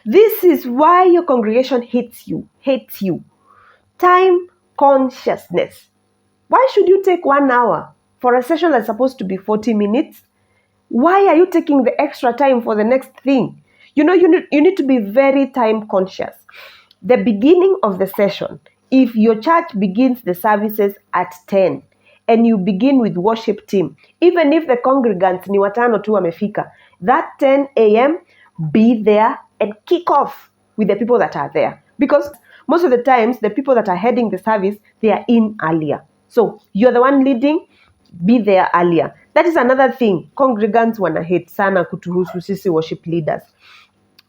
This is why your congregation hates you. Time consciousness. Why should you take 1 hour for a session that's supposed to be 40 minutes? Why are you taking the extra time for the next thing? You need to be very time conscious. The beginning of the session, if your church begins the services at 10 and you begin with worship team, even if the congregants ni watano tu wamefika, that 10 a.m. be there and kick off with the people that are there. Because most of the times, the people that are heading the service, they are in earlier. So you're the one leading, be there earlier. That is another thing. Congregants wana hate sana kutuhusu sisi worship leaders.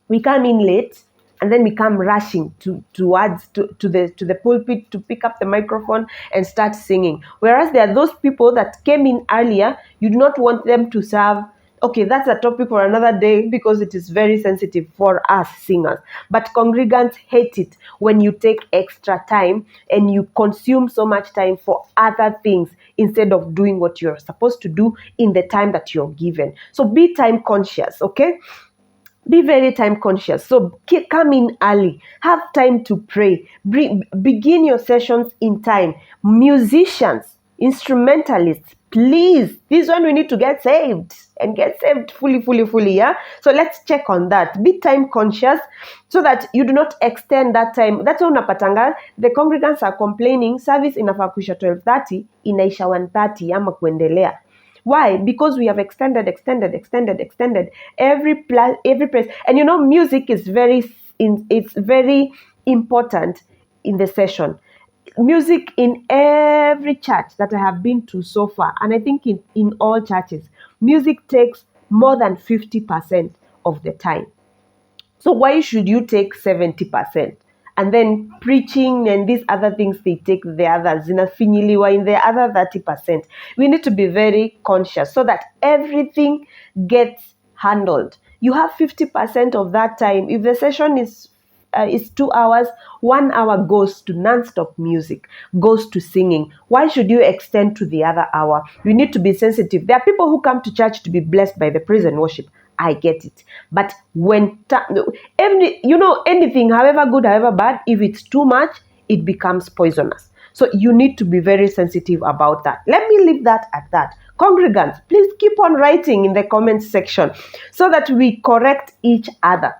We come in late and then we come rushing towards the pulpit to pick up the microphone and start singing. Whereas there are those people that came in earlier, you do not want them to serve. Okay, that's a topic for another day because it is very sensitive for us singers. But congregants hate it when you take extra time and you consume so much time for other things instead of doing what you're supposed to do in the time that you're given. So be time conscious, okay? Be very time conscious. So come in early. Have time to pray. Begin your sessions in time. Musicians, instrumentalists, please. This one we need to get saved and get saved fully, yeah? So let's check on that. Be time conscious so that you do not extend that time. That's why unapatanga, the congregants are complaining, service inafaa kuisha 12:30, inaisha 1:30 ama kuendelea. Why? Because we have extended every place. And music is it's very important in the session. Music in every church that I have been to so far, and I think in all churches, music takes more than 50% of the time. So why should you take 70%? And then preaching and these other things, they take the others. Zinafinyiliwa in the other 30%. We need to be very conscious so that everything gets handled. You have 50% of that time. If the session is 2 hours, 1 hour goes to non-stop music, goes to singing. Why should you extend to the other hour? You need to be sensitive. There are people who come to church to be blessed by the praise and worship. I get it. But when anything, however good, however bad, if it's too much, it becomes poisonous. So you need to be very sensitive about that. Let me leave that at that. Congregants, please keep on writing in the comments section so that we correct each other.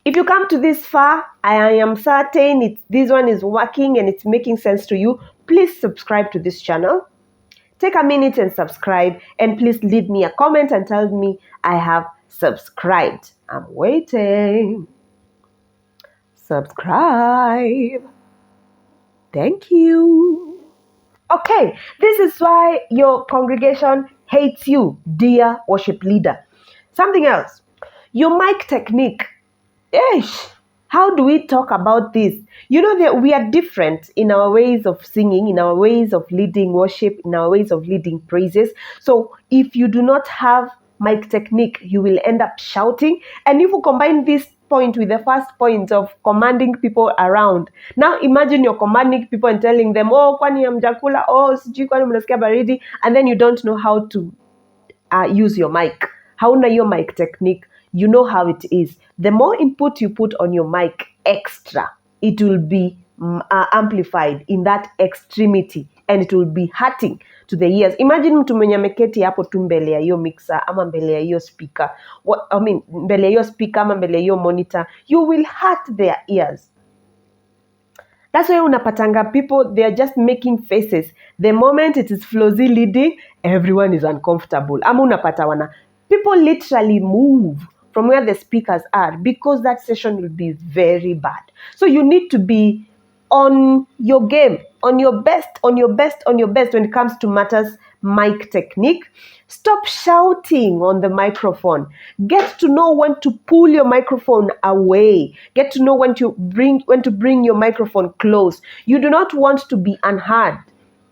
If you come to this far, I am certain this one is working and it's making sense to you. Please subscribe to this channel. Take a minute and subscribe, and please leave me a comment and tell me I have subscribed. I'm waiting. Subscribe. Thank you. Okay, this is why your congregation hates you, dear worship leader. Something else. Your mic technique. How do we talk about this? That we are different in our ways of singing, in our ways of leading worship, in our ways of leading praises. So if you do not have mic technique, you will end up shouting. And if you combine this point with the first point of commanding people around, now imagine you're commanding people and telling them, kwani hamjakula, sijui kwani mnasikia baridi, and then you don't know how to use your mic. Hauna your mic technique. You know how it is. The more input you put on your mic extra, it will be amplified in that extremity and it will be hurting to the ears. Imagine mtu mwenye ameketi hapo tu mbele ya hiyo mixer ama mbele ya hiyo speaker. Mbele ya hiyo speaker ama mbele ya hiyo monitor. You will hurt their ears. That's why unapatanga people, they are just making faces. The moment it is Flozy leading, everyone is uncomfortable. Ama unapata people literally move from where the speakers are because that session will be very bad. So you need to be on your game, on your best when it comes to matters mic technique. Stop shouting on the microphone. Get to know when to pull your microphone away. Get to know when to bring your microphone close. You do not want to be unheard.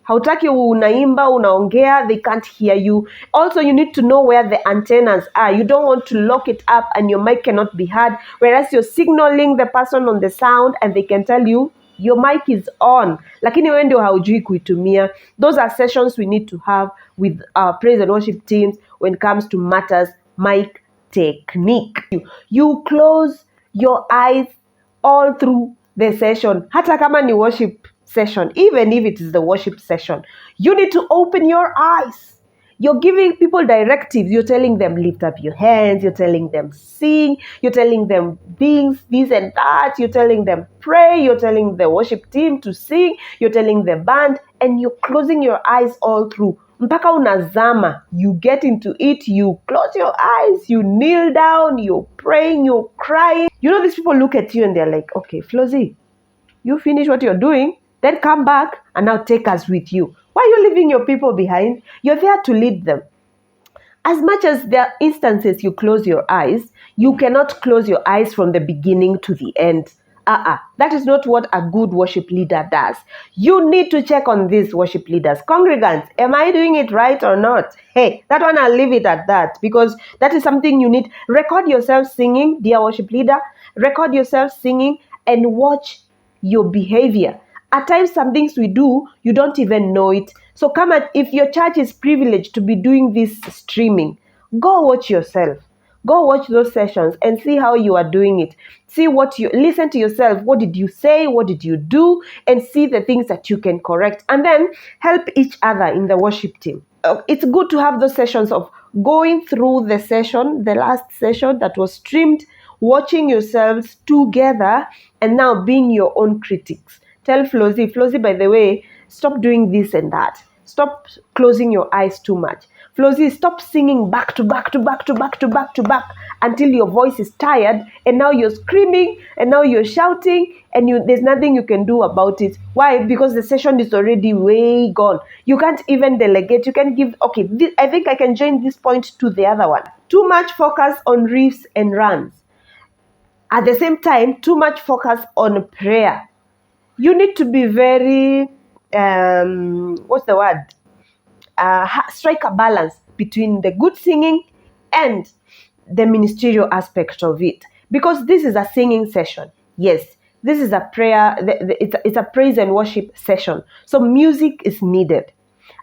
Hautaki unaimba, unaongea, they can't hear you. Also, you need to know where the antennas are. You don't want to lock it up and your mic cannot be heard, whereas you're signaling the person on the sound and they can tell you, your mic is on. Lakini wewe ndio haujui kuitumia. Those are sessions we need to have with our praise and worship teams when it comes to matters mic technique. You close your eyes all through the session. Hata kama ni worship session, even if it is the worship session, you need to open your eyes. You're giving people directives. You're telling them lift up your hands. You're telling them sing. You're telling them things, this and that. You're telling them pray. You're telling the worship team to sing. You're telling the band, and you're closing your eyes all through. Mpaka unazama, you get into it, you close your eyes, you kneel down, you're praying, you're crying. You know, these people look at you and they're like, okay, Flozy, you finish what you're doing, then come back and now take us with you. Why are you leaving your people behind? You're there to lead them. As much as there are instances you close your eyes, you cannot close your eyes from the beginning to the end. That is not what a good worship leader does. You need to check on these worship leaders. Congregants, am I doing it right or not? Hey, that one I'll leave it at that, because that is something you need. Record yourself singing, dear worship leader. Record yourself singing and watch your behavior. At times, some things we do, you don't even know it. So come at, if your church is privileged to be doing this streaming, go watch yourself. Go watch those sessions and see how you are doing it. See what you, listen to yourself. What did you say? What did you do? And see the things that you can correct. And then help each other in the worship team. It's good to have those sessions of going through the session, the last session that was streamed, watching yourselves together, and now being your own critics. Tell Flozy, by the way, stop doing this and that. Stop closing your eyes too much. Flozy, stop singing back to back to back to back to back to back until your voice is tired, and now you're screaming, and now you're shouting, and there's nothing you can do about it. Why? Because the session is already way gone. You can't even delegate. You can give, okay, I think I can join this point to the other one. Too much focus on riffs and runs. At the same time, too much focus on prayer. You need to be very, strike a balance between the good singing and the ministerial aspect of it. Because this is a singing session. Yes, this is a prayer, it's a praise and worship session. So music is needed.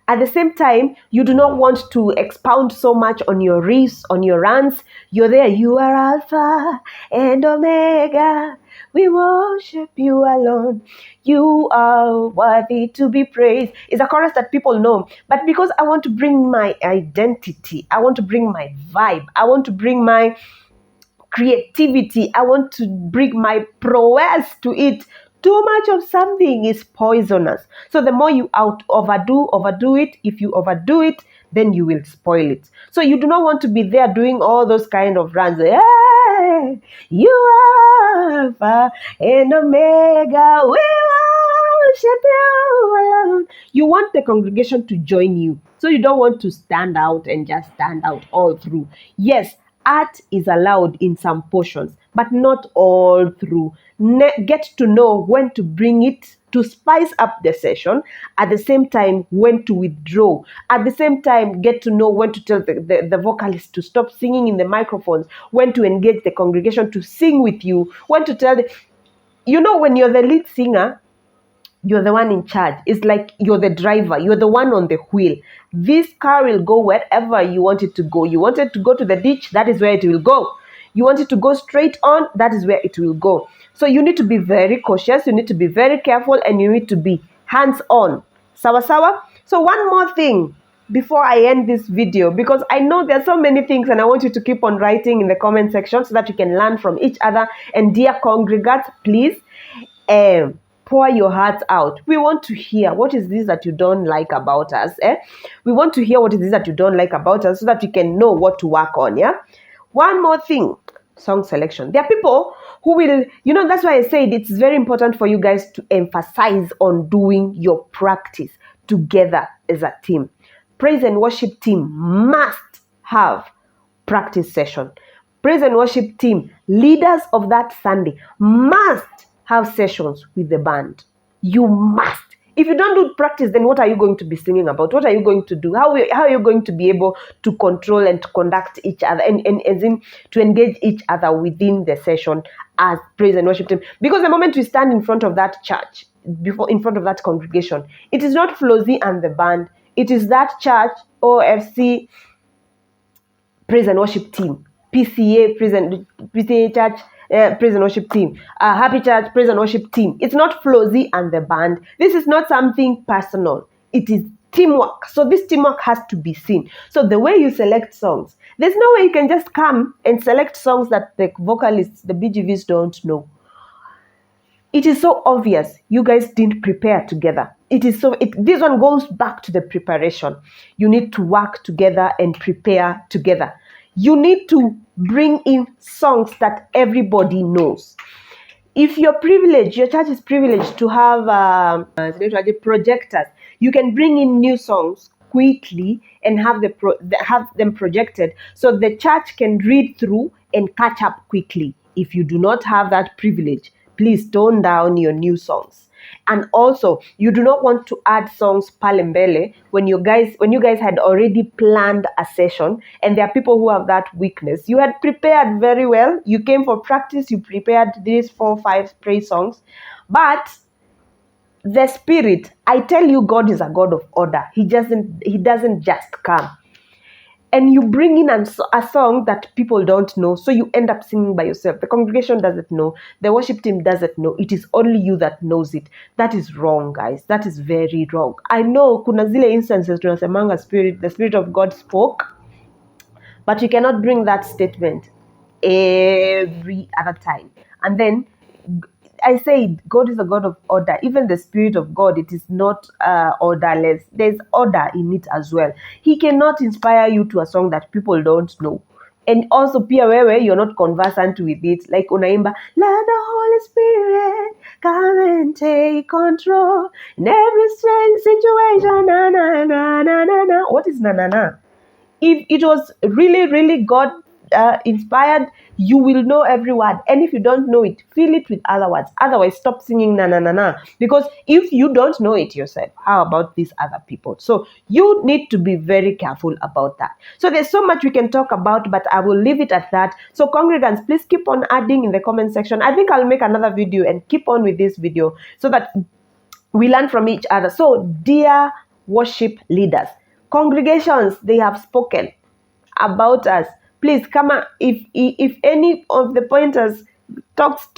At the same time, you do not want to expound so much on your riffs, on your runs. You're there, you are Alpha and Omega. We worship you alone. You are worthy to be praised. It's a chorus that people know. But because I want to bring my identity, I want to bring my vibe, I want to bring my creativity, I want to bring my prowess to it. Too much of something is poisonous. So the more you overdo it, if you overdo it, then you will spoil it. So you do not want to be there doing all those kind of runs. Hey, you are Alpha and Omega. We worship you alone. You want the congregation to join you. So you don't want to stand out and just stand out all through. Yes, art is allowed in some portions, but not all through. Get to know when to bring it to spice up the session. At the same time, when to withdraw. At the same time, get to know when to tell the vocalist to stop singing in the microphones, when to engage the congregation to sing with you, when to tell when you're the lead singer, you're the one in charge. It's like you're the driver. You're the one on the wheel. This car will go wherever you want it to go. You want it to go to the ditch, that is where it will go. You want it to go straight on, that is where it will go. So you need to be very cautious. You need to be very careful, and you need to be hands-on. Sawa sawa? So one more thing before I end this video, because I know there's so many things, and I want you to keep on writing in the comment section so that you can learn from each other. And dear congregants, please, pour your hearts out. We want to hear what is this that you don't like about us. We want to hear what is this that you don't like about us so that you can know what to work on. Yeah. One more thing, song selection. There are people who will, that's why I said it's very important for you guys to emphasize on doing your practice together as a team. Praise and worship team must have practice session. Praise and worship team, leaders of that Sunday, must have sessions with the band. You must. If you don't do practice, then what are you going to be singing about? What are you going to do? How are you going to be able to control and to conduct each other and as in to engage each other within the session as praise and worship team? Because the moment we stand in front of that church, in front of that congregation, it is not Flozy and the band. It is that church, OFC, praise and worship team, PCA church, praise and worship team. Happy Church praise and worship team. It's not Flozy and the band. This is not something personal. It is teamwork. So this teamwork has to be seen. So the way you select songs, there's no way you can just come and select songs that the vocalists, the BGVs don't know. It is so obvious you guys didn't prepare together. This one goes back to the preparation. You need to work together and prepare together. You need to bring in songs that everybody knows. If you're privileged, your church is privileged to have projectors, you can bring in new songs quickly and have them projected so the church can read through and catch up quickly. If you do not have that privilege, please tone down your new songs. And also, you do not want to add songs palembele when you guys had already planned a session, and there are people who have that weakness. You had prepared very well. You came for practice. You prepared these 4 5 praise songs, but the Spirit, I tell you, God is a God of order. He doesn't just come. And you bring in a song that people don't know, so you end up singing by yourself. The congregation doesn't know. The worship team doesn't know. It is only you that knows it. That is wrong, guys. That is very wrong. I know kuna zile instances tunasemanga the Spirit of God spoke, but you cannot bring that statement every other time. And then I say God is a God of order. Even the Spirit of God, it is not orderless. There's order in it as well. He cannot inspire you to a song that people don't know. And also, pia wewe, you're not conversant with it. Like unaimba, let the Holy Spirit come and take control in every strange situation. Na na na na na na. What is na na na? If it was really, really God inspired, you will know every word. And if you don't know it, fill it with other words. Otherwise, stop singing na na na na. Because if you don't know it yourself, how about these other people? So you need to be very careful about that. So there's so much we can talk about, but I will leave it at that. So congregants, please keep on adding in the comment section. I think I'll make another video and keep on with this video so that we learn from each other. So dear worship leaders, congregations, they have spoken about us. Please come on. If any of the pointers talks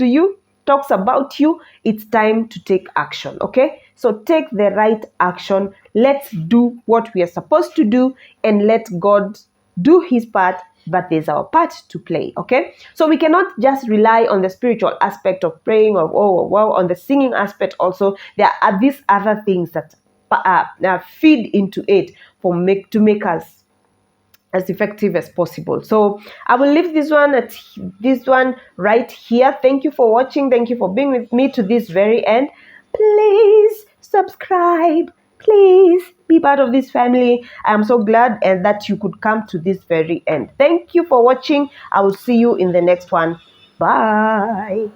about you, it's time to take action. Okay, so take the right action. Let's do what we are supposed to do and let God do his part, but there's our part to play. Okay, so we cannot just rely on the spiritual aspect of praying or on the singing aspect. Also, there are these other things that feed into it to make us as effective as possible. So I will leave this one right here. Thank you for watching. Thank you for being with me to this very end. Please subscribe. Please be part of this family. I am so glad that you could come to this very end. Thank you for watching. I will see you in the next one. Bye.